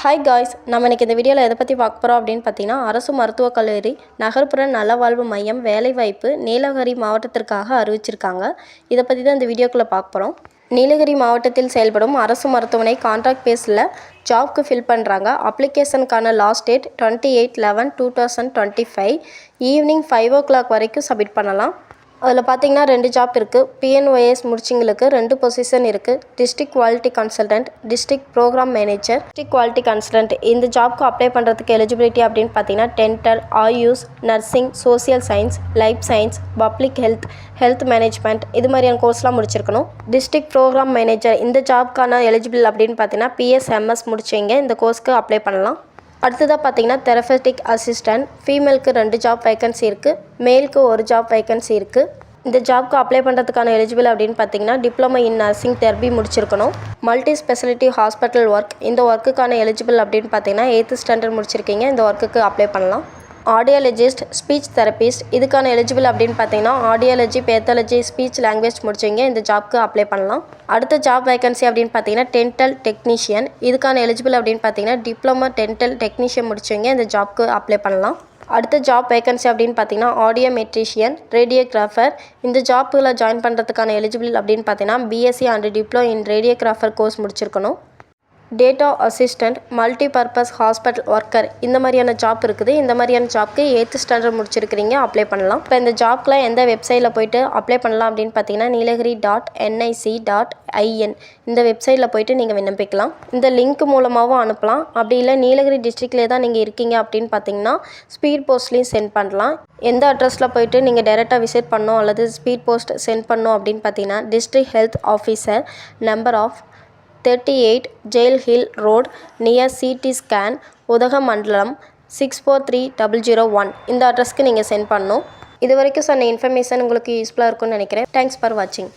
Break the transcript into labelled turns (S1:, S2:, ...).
S1: Hi guys, நம்ம இன்றைக்கி இந்த வீடியோவில் எதை பற்றி பார்க்க போகிறோம் அப்படின்னு பார்த்தீங்கன்னா, அரசு மருத்துவக் கல்லூரி நகர்ப்புற நலவாழ்வு மையம் வேலைவாய்ப்பு நீலகிரி மாவட்டத்திற்காக அறிவிச்சிருக்காங்க. இதை பற்றி தான் இந்த வீடியோக்குள்ளே பார்க்க போகிறோம். நீலகிரி மாவட்டத்தில் செயல்படும் அரசு மருத்துவமனை கான்ட்ராக்ட் பேஸில் ஜாப்க்கு ஃபில் பண்ணுறாங்க. அப்ளிகேஷனுக்கான லாஸ்ட் டேட் 28/11/2025 ஈவினிங் 5 o'clock வரைக்கும் சப்மிட் பண்ணலாம். அதில் பார்த்தீங்கன்னா 2 ஜாப் இருக்குது. PNOS முடிச்சிங்களுக்கு 2 பொசிஷன் இருக்குது. District quality consultant, district program manager, district quality consultant. இந்த ஜாப்க்கு அப்ளை பண்ணுறதுக்கு எலிஜிபிலிட்டி அப்படின்னு பார்த்தீங்கன்னா dental, Ayush, nursing, social science, life science, public health management இது மாதிரியான கோர்ஸ்லாம் முடிச்சிருக்கணும். டிஸ்ட்ரிக்ட் ப்ரோக்ராம் மேனேஜர் இந்த ஜாப்க்கான எலிஜிபிள் அப்படின்னு பார்த்தீங்கன்னா PSMS முடிச்சிங்க இந்த கோர்ஸ்க்கு அப்ளை பண்ணலாம். அடுத்ததாக பார்த்தீங்கன்னா தெரபெட்டிக் அசிஸ்டன்ட் ஃபீமேலுக்கு 2 ஜாப் வேகன்சி இருக்குது, மேலுக்கு 1 ஜாப் வேகன்சி இருக்குது. இந்த ஜாப்க்கு அப்ளை பண்ணுறதுக்கான எலிஜிபிள் அப்படின்னு பார்த்தீங்கன்னா டிப்ளமோ இன் நர்சிங் தெரபி முடிச்சிருக்கணும். மல்டி ஸ்பெஷாலிட்டி ஹாஸ்பிட்டல் ஒர்க் இந்த ஒர்க்குக்கான எலிஜிபிள் அப்படின்னு பார்த்தீங்கன்னா 8th ஸ்டாண்டர்ட் முடிச்சிருக்கீங்க இந்த ஒர்க்குக்கு அப்ளை பண்ணலாம். ஆடியாலஜிஸ்ட், ஸ்பீச் தெரபிஸ்ட் இதுக்கான எலிஜிபிள் அப்படின்னு பார்த்தீங்கன்னா ஆடியாலஜி, பேத்தாலஜி, ஸ்பீச் லாங்குவேஜ் முடிச்சிங்க இந்த ஜாப்க்கு அப்ளை பண்ணலாம். அடுத்த ஜாப் வேகன்சி அப்படின்னு பார்த்தீங்கன்னா டென்டல் டெக்னீஷியன் இதுக்கான எலிஜிபிள் அப்படின்னு பார்த்தீங்கன்னா டிப்ளமோ டென்டல் டெக்னீஷியன் முடிச்சிங்க இந்த ஜாப்க்கு அப்ளை பண்ணலாம். அடுத்த ஜாப் வேகன்சி அப்படின்னு பார்த்தீங்கன்னா ஆடியோமெட்ரிஷியன், ரேடியோகிராஃபர் இந்த ஜாப்பில் ஜாயின் பண்ணுறதுக்கான எலிஜிபிள் அப்படின்னு பார்த்தீங்கன்னா BSc and diploma in radiographer course முடிச்சிருக்கணும். Data assistant, multi purpose hospital worker இந்த மாதிரியான ஜாப் இருக்குது. இந்த மாதிரியான ஜாப்க்கு 8th ஸ்டாண்டர்ட் முடிச்சிருக்கிறீங்க அப்ளை பண்ணலாம். இப்போ இந்த ஜாப்க்குலாம் எந்த வெப்சைட்டில் போய்ட்டு அப்ளை பண்ணலாம் அப்படின்னு பார்த்தீங்கன்னா Nilagiri.nic.in இந்த வெப்சைட்டில் போய்ட்டு நீங்கள் விண்ணப்பிக்கலாம். இந்த லிங்க் மூலமாகவும் அனுப்பலாம். அப்படி இல்லை நீலகிரி டிஸ்ட்ரிக்ட்லேயே தான் நீங்கள் இருக்கீங்க அப்படின்னு பார்த்தீங்கன்னா ஸ்பீட் போஸ்ட்லேயும் சென்ட் பண்ணலாம். எந்த அட்ரஸில் போய்ட்டு நீங்கள் டைரெக்டாக விசிட் பண்ணணும் அல்லது ஸ்பீட் போஸ்ட் சென்ட் பண்ணணும் அப்படின்னு பார்த்தீங்கன்னா district health officer, number of 38 jail hill road, near CT scan, Udhagamandalam 643001 இந்த அட்ரஸ்க்கு நீங்கள் சென்ட் பண்ணணும். இது வரைக்கும் சொன்ன இன்ஃபர்மேஷன் உங்களுக்கு யூஸ்ஃபுல்லாக இருக்கும்னு நினைக்கிறேன். தேங்க்ஸ் ஃபார் வாட்சிங்.